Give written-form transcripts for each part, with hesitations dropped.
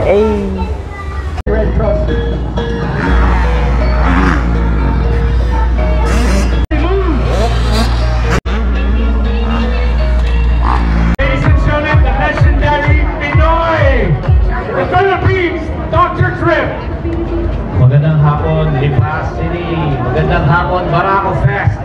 Hey. Red Cross. Ladies and gentlemen, the legendary Pinoy, the Philippines, Dr. Trip. Magandang hapon, Lipa City. Magandang hapon, Barako Fest.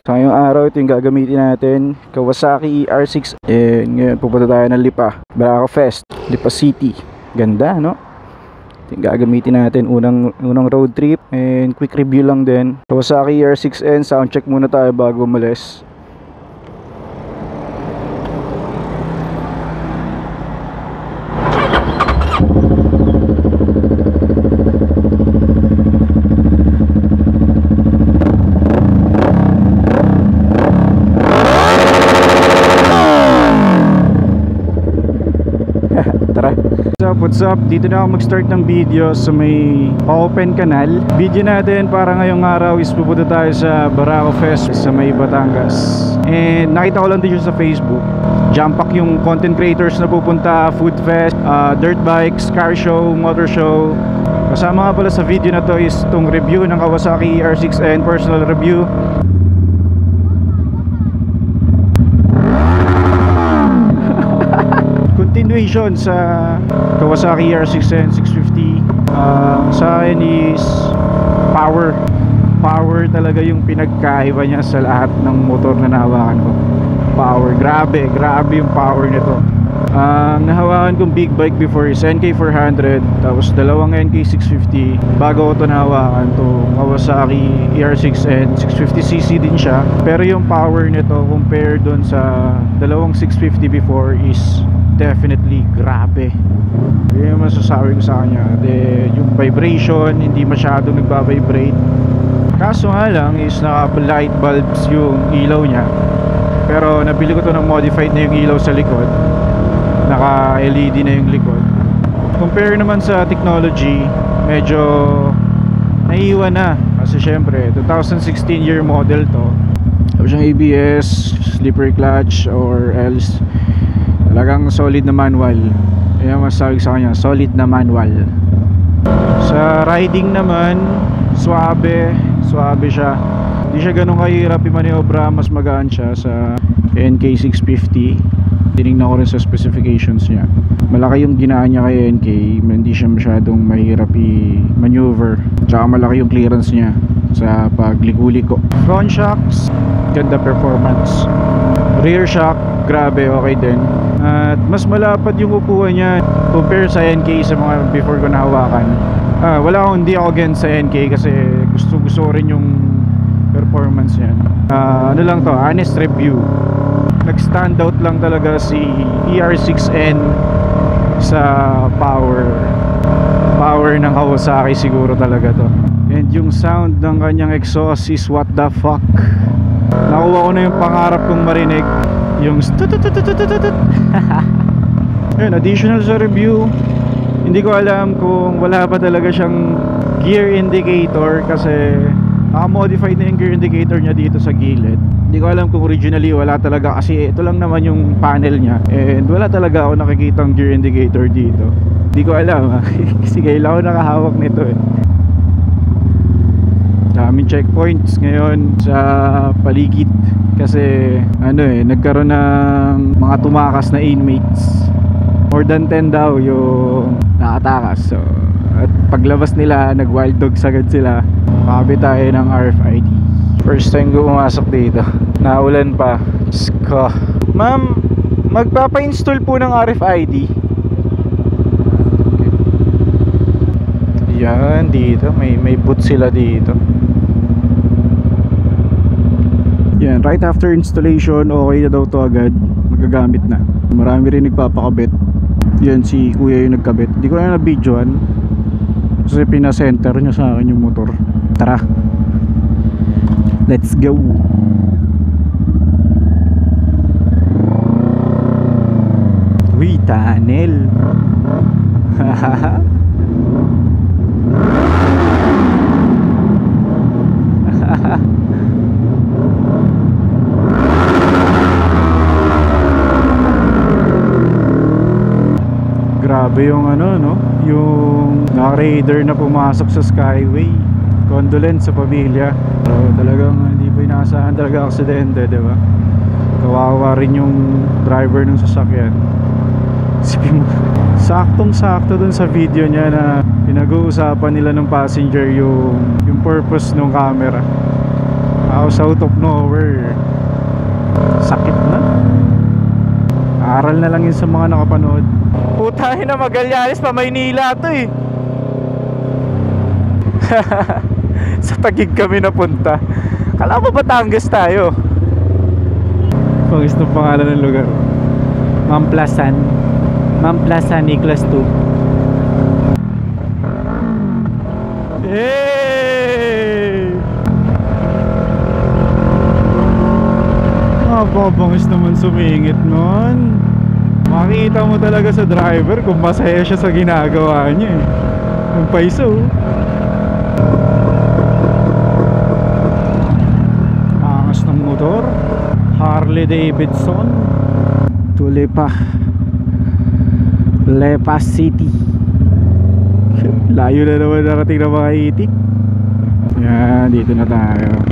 So ngayong araw, ito yung gagamitin natin, Kawasaki R6. And ngayon pupunta tayo ng Lipa, Barako Fest, Lipa City. Ganda, no? Ito yung gagamitin natin, unang road trip. And quick review lang din. Kawasaki R6N, sound check muna tayo bago umalis. Tara. What's up? Dito na ako mag-start ng video sa may open canal. Video natin para ngayong araw is pupunta tayo sa Barako Fest sa may Batangas. And nakita ko lang din sa Facebook, jump pack yung content creators na pupunta, food fest, dirt bikes, car show, motor show. Kasama nga pala sa video na to is itong review ng Kawasaki R6N, personal review. Continuation sa Kawasaki R6N 650. Sa akin is power talaga yung pinagkaiba niya sa lahat ng motor na nahawakan ko. Power, grabe yung power nito. Nahawakan kong big bike before is NK400, tapos dalawang NK650 bago ko ito nahawakan to Kawasaki R6N 650cc din siya, pero yung power nito compare doon sa dalawang 650 before is definitely grabe. Yun yung masasabi ko sa kanya. Yung vibration hindi masyadong nagbabibrate, kaso nga lang is naka light bulbs yung ilaw niya. Pero nabili ko to ng modified na yung ilaw sa likod, naka LED na yung likod. Compare naman sa technology, medyo naiiwan na kasi syempre 2016 year model to. Tapos yung ABS, slippery clutch or else talagang solid na manual. Kaya masasabi sa kanya, solid na manual. Sa riding naman, suabe siya. Hindi siya ganun kahirap i-maniobra, mas magaan siya sa NK650. Tinignan ko rin sa specifications niya. Malaki yung ginaan niya kay NK, hindi siya masyadong mahirap i-maneuver. Tsaka malaki yung clearance niya sa pagligo-liko. Front shocks, ganda performance. Rear shock, grabe, okay din. At mas malapad yung upuan niya compare sa NK sa mga before ko nahawakan. Hindi ako against sa NK kasi gusto ko rin yung performance niya. Ano lang to, honest review. Nag-stand out lang talaga si ER6N sa power ng Kawasaki siguro talaga to. And yung sound ng kanyang exhaust is what the fuck. Nakuha ko na yung pangarap kong marinig, yung yun, additional sa review, hindi ko alam kung wala pa talaga siyang gear indicator kasi naka-modified na yung gear indicator niya dito sa gilid. Hindi ko alam kung originally wala talaga kasi ito lang naman yung panel niya and wala talaga ako nakikitang gear indicator dito. Hindi ko alam kasi kailangan ko nakahawak nito eh. Daming checkpoints ngayon sa paligid kasi nagkaroon ng mga tumakas na inmates. More than 10 daw yung nakatakas. So, at paglabas nila, nag-wild dogs agad sila. Makabit tayo ng RFID. First time ko pumasok dito, naulan pa. Sko. Ma'am, magpapa-install po ng RFID. Yan, dito may booth sila dito. Yan, Right after installation, okay na daw to agad. Magagamit na. Marami rin nagpapakabit. Yan si kuya yung nagkabit. Hindi ko na na-videoan kasi pinasenter niya sa akin yung motor. Tara, let's go. Uy, tunnel. Grabe yung ano, no? Yung naka-raider na pumasok sa Skyway. Condolence sa pamilya. So, talagang hindi pa inaasahan talaga aksidente, di ba? Kawawa rin yung driver ng sasakyan. Saktong-sakto dun sa video niya na pinag-uusapan nila ng passenger yung purpose ng camera. Out of nowhere. Sakit na. Aral na lang yun sa mga nakapanood. Putahin na, Magallanes pa Maynila to eh. Sa Taguig kami napunta. Kala ko Batangas tayo. Pangis ng pangalan ng lugar. Mamplasan Nicholas 2. Hey! Bangis naman sumingit nun. Makikita mo talaga sa driver kung masaya siya sa ginagawa niya eh. Yung paiso. Angas ng motor. Harley Davidson. Tulipa Lepa City. Layo na naman narating na mga itik. Yan, dito na tayo.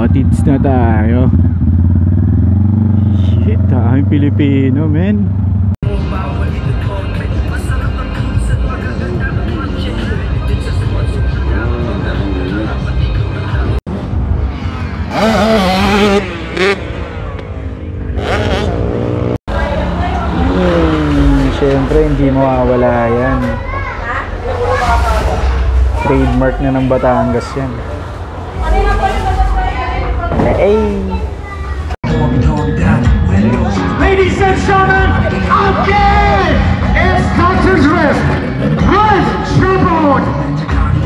Tits na tayo. Shit, daming Pilipino, men. Siyempre, hindi mawawala yan. Trademark na ng Batangas yan. Ladies and gentlemen, again, it's Dr. Drift. Run, Troubled.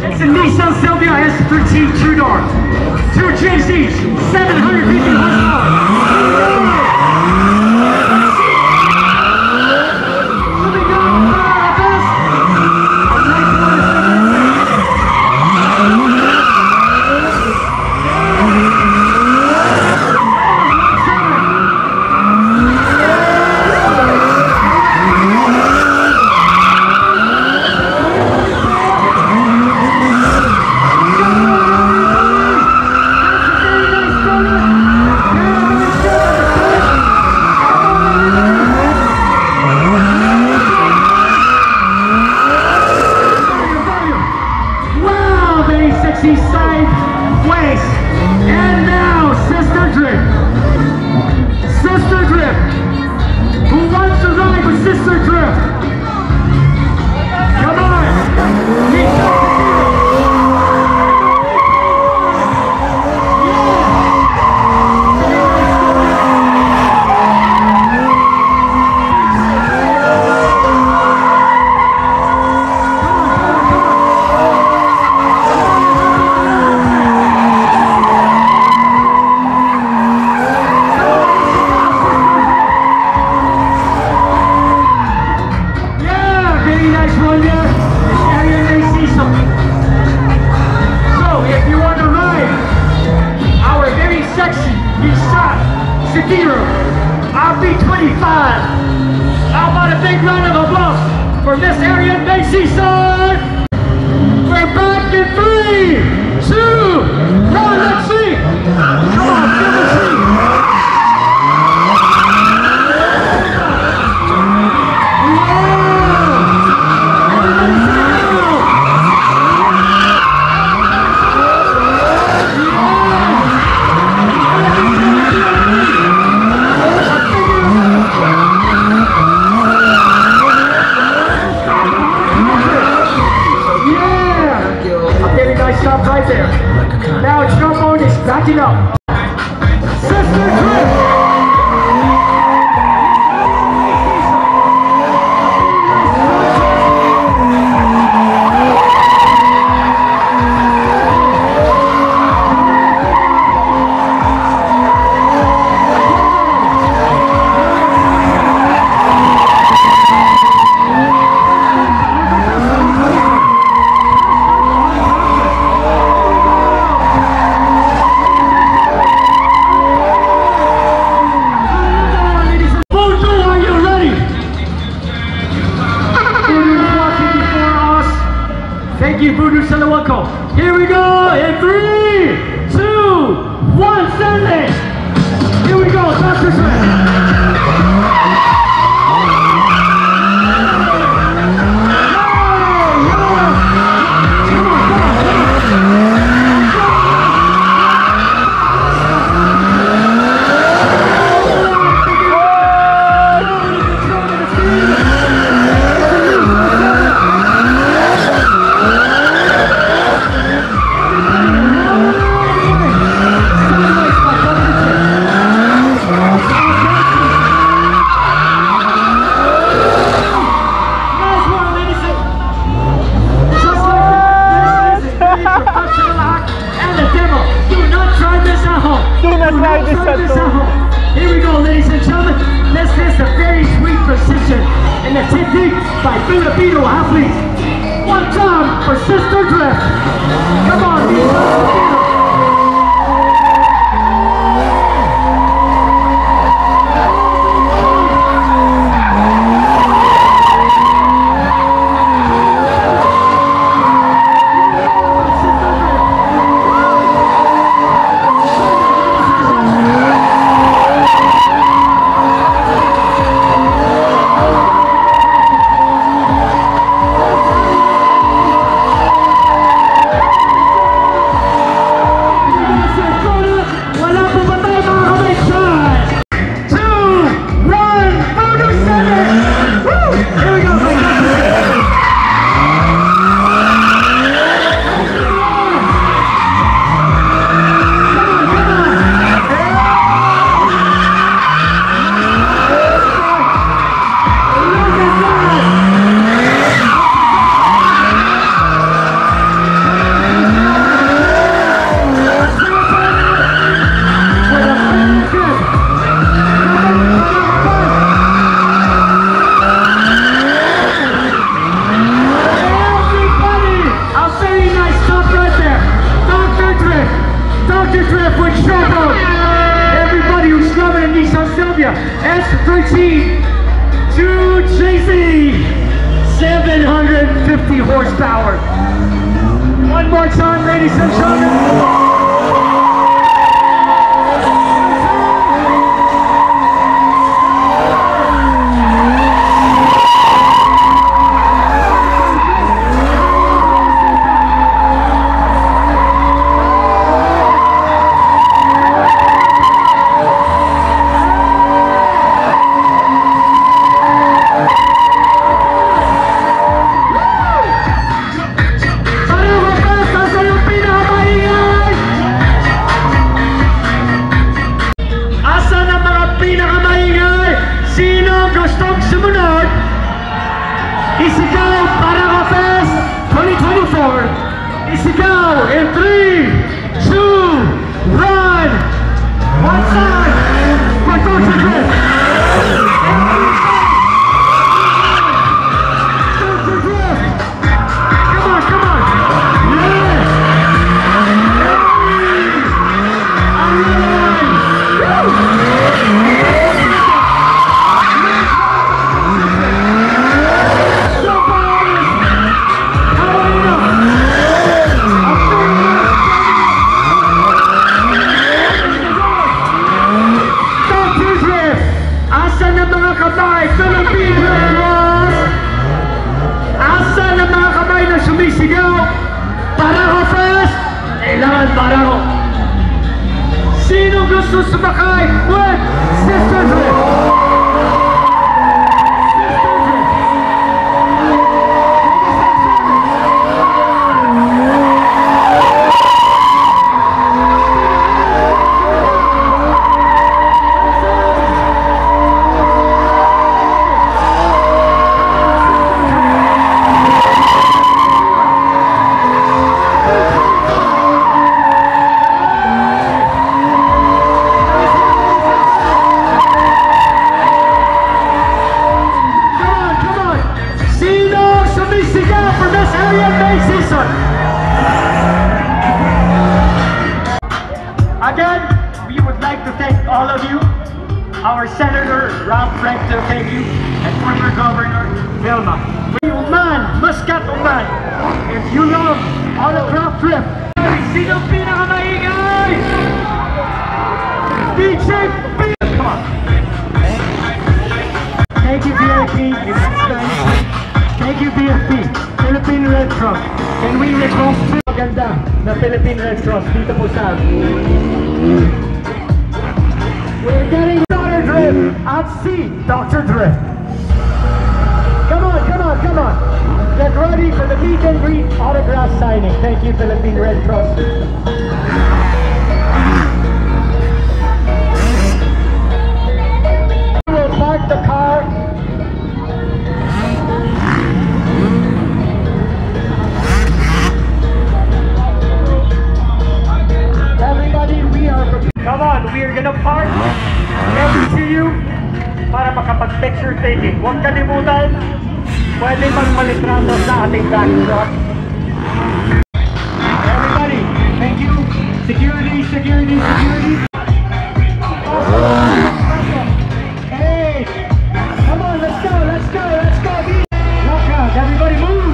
It's a Nissan Silvia S13 two-door. 2JZ, 750 horsepower. For Miss Arian Macy, son! We're back in 3, 2, 1, let's see! Come on, give us see! Yeah! Now trombone is backing up. Sister Drift. Thank you, Voodoo Salawako. Here we go in 3, 2, 1, send it. Here we go, Dr. Swift. Here we go, ladies and gentlemen. This is a very sweet precision and the technique by Filipino athletes. One time for Sister Drift. Come on, Filipino. S13 to JC 750 horsepower. One more time, ladies and gentlemen. Isigaw Barangay Fest 2024. Isigaw in 3, 2, 1. One side for Dr. Drift. Dr. Drift. Come on, come on. Yeah. Barangay. Sino gusto sumakay with Sister Drift? Sister Drift. our Senator Ralph Rector, thank you, and former Governor Vilma. Oman, Muscat, Oman. If you love autograph trip, sino pinakamaingay? DJ P! Come on. Thank you, VIP. Thank you, BFP. Philippine Red Cross. Can we request maganda na Philippine Red Cross dito po sa we're getting Dr. Drift at sea, Dr. Drift. Come on, come on, come on. Get ready for the meet and greet autograph signing. Thank you, Philippine Red Cross. We'll park the car. Everybody, we are prepared. Come on, we are gonna park next to you para makapag-picture taking. Huwag kalimutan, pwede magpalitrato sa ating backdrop. Everybody, thank you. Security, security, security. Hey, come on, let's go, let's go, let's go. Lock out, everybody move.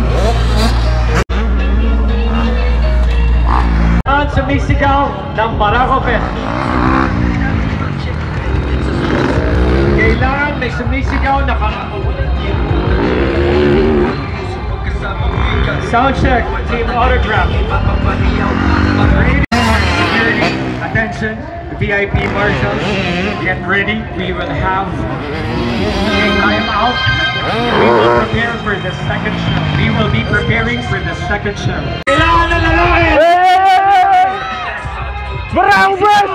Sumisigaw ng Barako Fest. Kailangan may sumisigaw na sound check, team autograph. Attention, VIP marshals, get ready. We will have a time out. We will prepare for the second show. We will be preparing for the second show. Kailangan na lalaki! Barangas!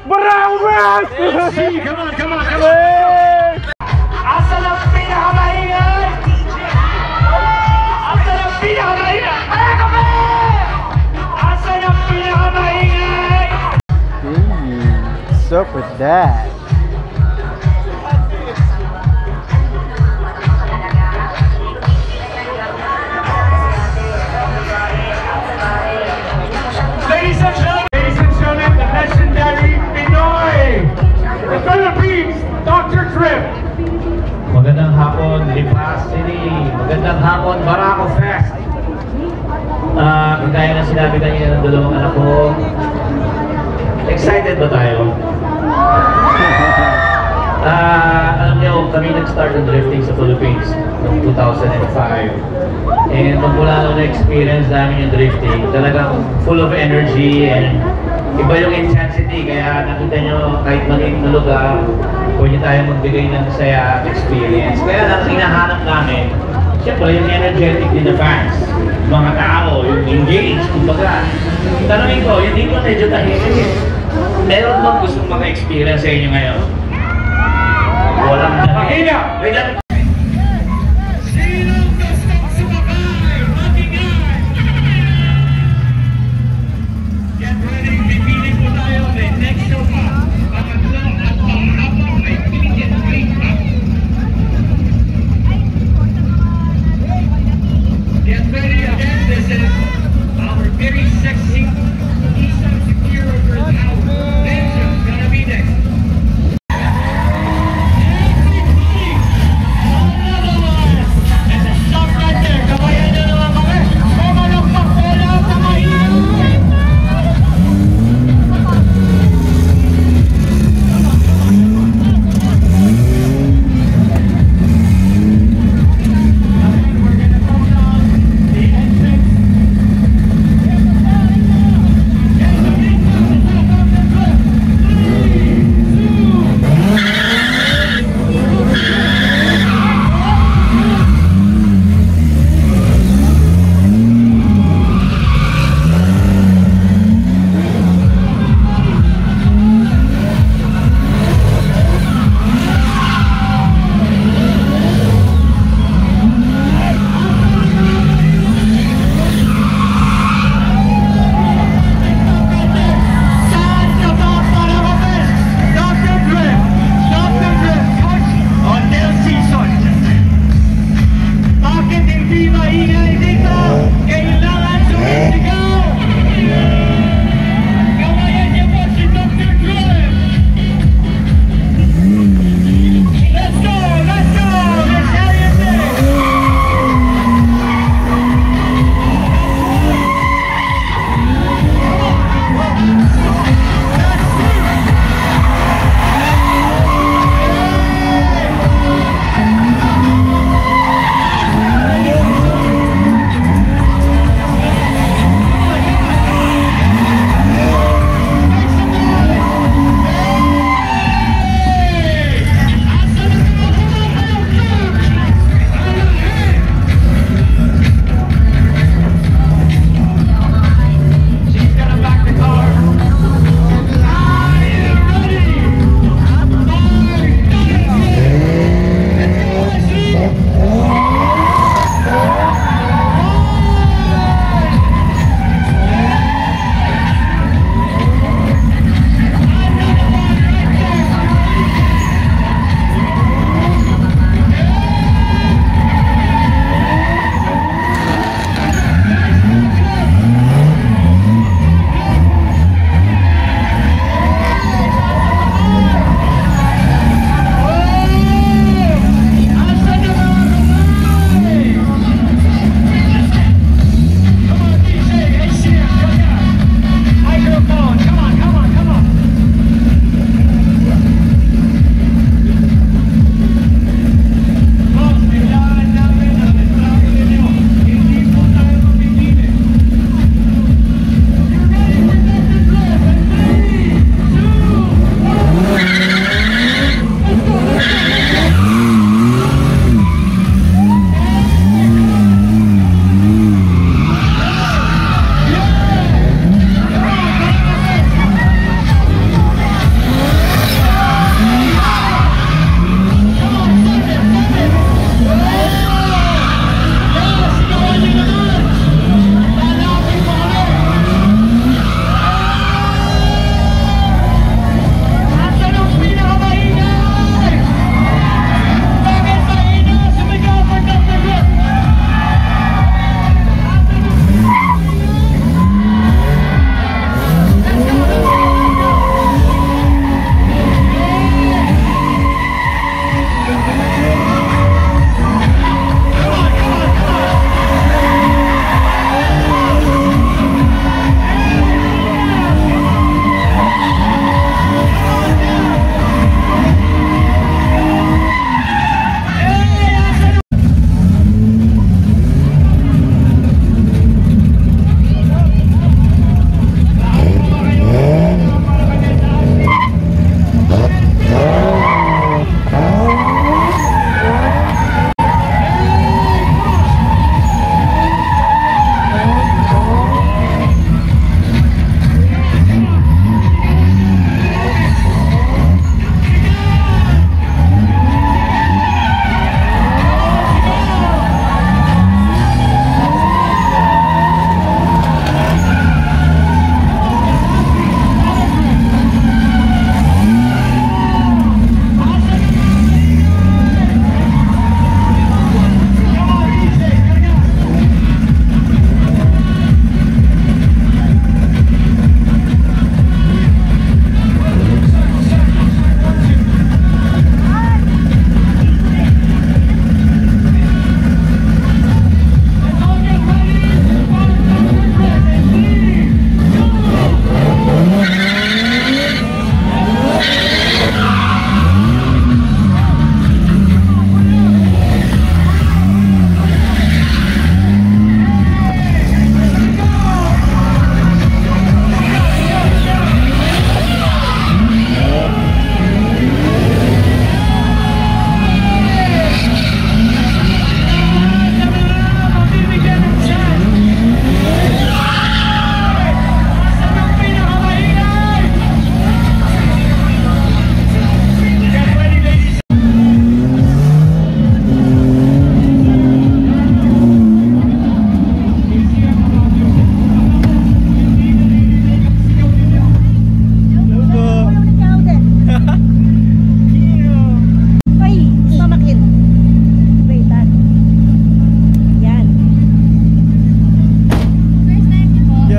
Barangas! Come on, come on, come on! Asa ng pinakamaingay? Asa ng pinakamaingay? Kaya kami! Asa ng pinakamaingay? What's up with that? Ladies and gentlemen, the legendary Pinoy, the Philippines, Dr. Drift. Magandang hapon, Lipa City. Magandang hapon, Barako Fest. Kagaya na sinabi kanina ng dalawang anak ko, excited ba tayo? Alam niyo, kami nag-start ng drifting sa Philippines noong 2005. And magmula nung na-experience namin yung drifting, talagang full of energy and iba yung intensity. Kaya nakita nyo, kahit maliit na lugar, pwede tayo magbigay ng saya experience. Kaya lang hinahanap namin, siyempre yung energetic din na fans, mga tao, yung engaged, kumbaga. Tanungin ko, yung dito medyo tahimik. Meron bang gustong maka-experience sa inyo ngayon? Walang Mahina!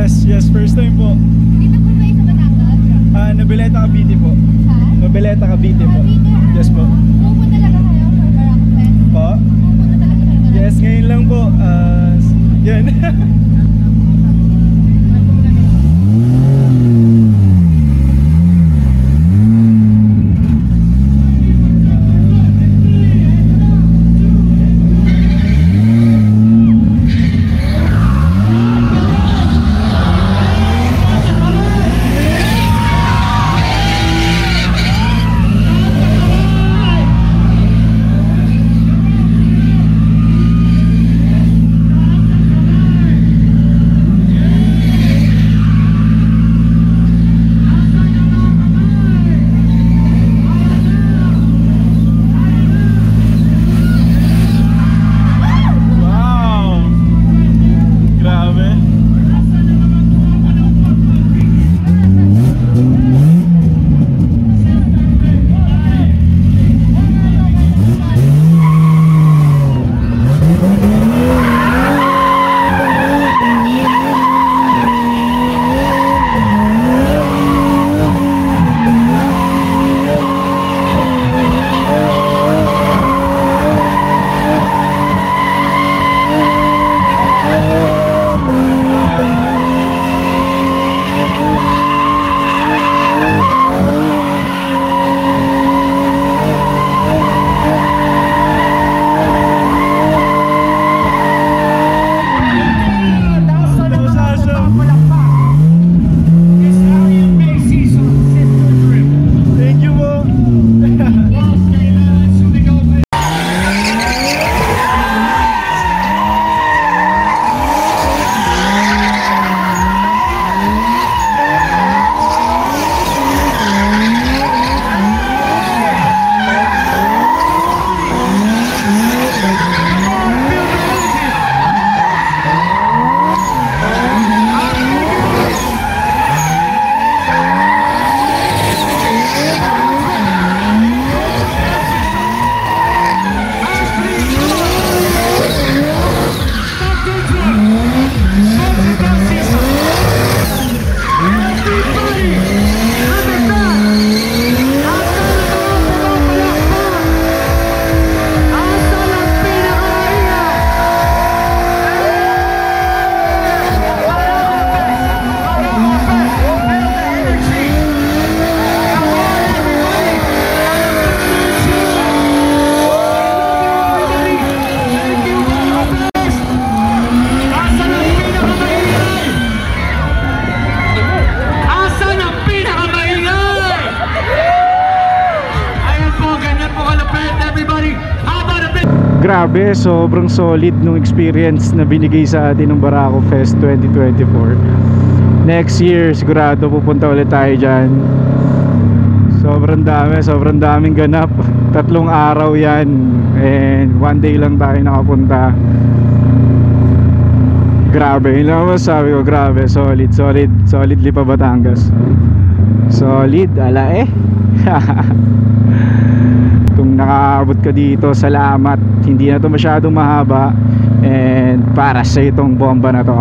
Yes, first time po. Dito po kayo sa Batangas? Noveleta Cavite po. Ha? Noveleta Cavite po. Yes po. Pupunta talaga kayo sa Barako Fest? Po? Pupunta talaga kayo sa Yes, ngayon lang po. Yan. Wow! Grabe. Thank you po. Grabe, sobrang solid nung experience na binigay sa atin ng Barako Fest 2024. Next year, sigurado pupunta ulit tayo dyan. Sobrang daming ganap. 3 araw yan. And 1 day lang tayo nakapunta. Grabe, yun lang masasabi ko. Grabe, solid Lipa Batangas. Solid, ala eh. Kung nakaabot ka dito, salamat. Hindi na to masyadong mahaba. And para sa itong bomba na to.